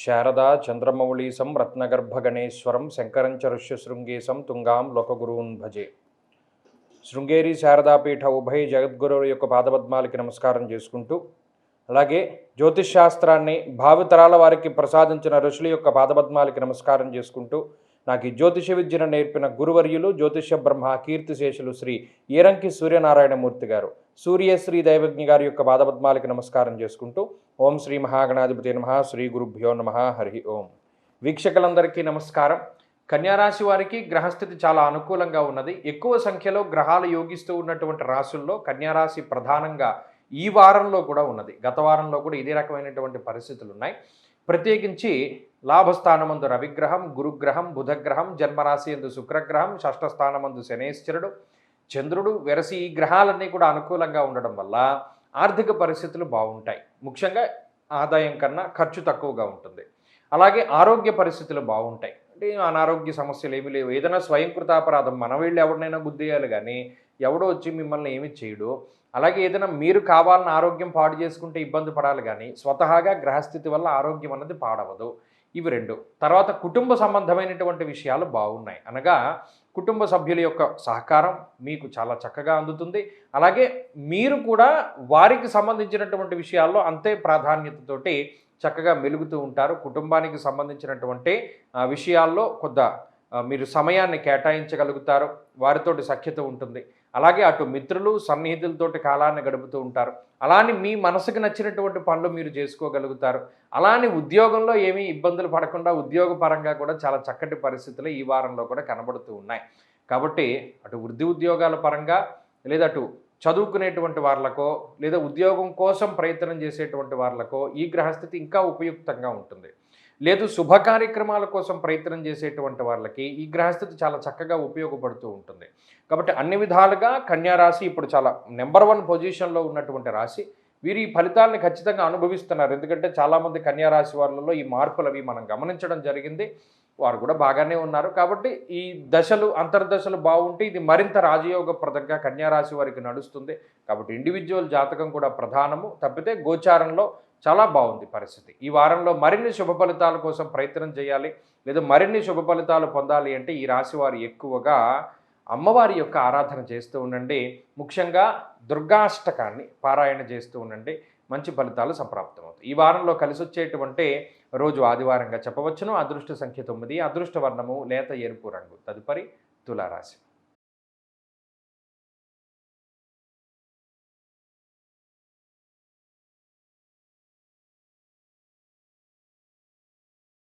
శారదా చంద్రమౌళీశం రత్నగర్భగణేశ్వరం శంకరం చ ఋష్యశృంగేశం తుంగాం లోకగురూన్ భజే. శృంగేరి శారదాపీఠ ఉభయ జగద్గురువుల యొక్క పాదపద్మాలకి నమస్కారం చేసుకుంటూ, అలాగే జ్యోతిష్శాస్త్రాన్ని భావితరాల వారికి ప్రసాదించిన ఋషుల యొక్క పాదపద్మాలకి నమస్కారం చేసుకుంటూ, నాకు ఈ జ్యోతిష విద్యను నేర్పిన గురువర్యులు జ్యోతిష బ్రహ్మ కీర్తిశేషులు శ్రీ ఈరంకి సూర్యనారాయణమూర్తి గారు, సూర్యశ్రీ దైవజ్ఞ గారి యొక్క పాదపద్మాలకి నమస్కారం చేసుకుంటూ, ఓం శ్రీ మహాగణాధిపతి నమః, శ్రీ గురుభ్యో నమః, హరి ఓం. వీక్షకులందరికీ నమస్కారం. కన్యారాశి వారికి గ్రహస్థితి చాలా అనుకూలంగా ఉన్నది. ఎక్కువ సంఖ్యలో గ్రహాలు యోగిస్తూ ఉన్నటువంటి రాశుల్లో కన్యారాశి ప్రధానంగా ఈ వారంలో కూడా ఉన్నది. గత వారంలో కూడా ఇదే రకమైనటువంటి పరిస్థితులు ఉన్నాయి. ప్రత్యేకించి లాభస్థానమందు రవిగ్రహం, గురుగ్రహం, బుధగ్రహం, జన్మరాశి ఎందు శుక్రగ్రహం, షష్ఠస్థానమందు శనేశ్వరుడు, చంద్రుడు, వెరసి ఈ గ్రహాలన్నీ కూడా అనుకూలంగా ఉండడం వల్ల ఆర్థిక పరిస్థితులు బాగుంటాయి. ముఖ్యంగా ఆదాయం కన్నా ఖర్చు తక్కువగా ఉంటుంది. అలాగే ఆరోగ్య పరిస్థితులు బాగుంటాయి. అంటే అనారోగ్య సమస్యలు ఏమీ లేవు. ఏదైనా స్వయంకృతాపరాధం, మన వీళ్ళు ఎవరినైనా గుద్దేయాలి కానీ ఎవడో వచ్చి మిమ్మల్ని ఏమి చేయడు. అలాగే ఏదైనా మీరు కావాలని ఆరోగ్యం పాడు చేసుకుంటే ఇబ్బంది పడాలి కానీ స్వతహాగా గ్రహస్థితి వల్ల ఆరోగ్యం అన్నది పాడవదు. ఇవి రెండు. తర్వాత కుటుంబ సంబంధమైనటువంటి విషయాలు బాగున్నాయి. అనగా కుటుంబ సభ్యుల యొక్క సహకారం మీకు చాలా చక్కగా అందుతుంది. అలాగే మీరు కూడా వారికి సంబంధించినటువంటి విషయాల్లో అంతే ప్రాధాన్యతతోటి చక్కగా మెలుగుతూ ఉంటారు. కుటుంబానికి సంబంధించినటువంటి విషయాల్లో మీరు సమయాన్ని కేటాయించగలుగుతారు. వారితోటి సఖ్యత ఉంటుంది. అలాగే అటు మిత్రులు సన్నిహితులతోటి కాలాన్ని గడుపుతూ ఉంటారు. అలానే మీ మనసుకు నచ్చినటువంటి పనులు మీరు చేసుకోగలుగుతారు. అలానే ఉద్యోగంలో ఏమీ ఇబ్బందులు పడకుండా ఉద్యోగపరంగా కూడా చాలా చక్కటి పరిస్థితులు ఈ వారంలో కూడా కనబడుతూ ఉన్నాయి. కాబట్టి అటు వృద్ధి ఉద్యోగాల పరంగా, లేదా అటు చదువుకునేటువంటి వాళ్ళకో, లేదా ఉద్యోగం కోసం ప్రయత్నం చేసేటువంటి వాళ్ళకో ఈ గ్రహస్థితి ఇంకా ఉపయుక్తంగా ఉంటుంది. లేదు శుభ కార్యక్రమాల కోసం ప్రయత్నం చేసేటువంటి వాళ్ళకి ఈ గ్రహస్థితి చాలా చక్కగా ఉపయోగపడుతూ ఉంటుంది. కాబట్టి అన్ని విధాలుగా కన్యారాశి ఇప్పుడు చాలా నెంబర్ 1 పొజిషన్లో ఉన్నటువంటి రాశి. వీరు ఈ ఫలితాలని ఖచ్చితంగా అనుభవిస్తున్నారు. ఎందుకంటే చాలామంది కన్యారాశి వాళ్ళలో ఈ మార్పులు అవి మనం గమనించడం జరిగింది. వారు కూడా బాగానే ఉన్నారు. కాబట్టి ఈ దశలు అంతర్దశలు బాగుంటే ఇది మరింత రాజయోగప్రదంగా కన్యారాశి వారికి నడుస్తుంది. కాబట్టి ఇండివిజువల్ జాతకం కూడా ప్రధానము. తప్పితే గోచారంలో చాలా బాగుంది పరిస్థితి. ఈ వారంలో మరిన్ని శుభ ఫలితాల కోసం ప్రయత్నం చేయాలి, లేదా మరిన్ని శుభ ఫలితాలు పొందాలి అంటే ఈ రాశి వారు ఎక్కువగా అమ్మవారి యొక్క ఆరాధన చేస్తూ ఉండండి. ముఖ్యంగా దుర్గాష్టకాన్ని పారాయణ చేస్తూ ఉండండి. మంచి ఫలితాలు సంప్రాప్తమవుతాయి. ఈ వారంలో కలిసి వచ్చేటువంటి రోజు ఆదివారంగా చెప్పవచ్చును. అదృష్ట సంఖ్య 9, అదృష్ట వర్ణము లేత ఎరుపు రంగు. తదుపరి తులారాశి.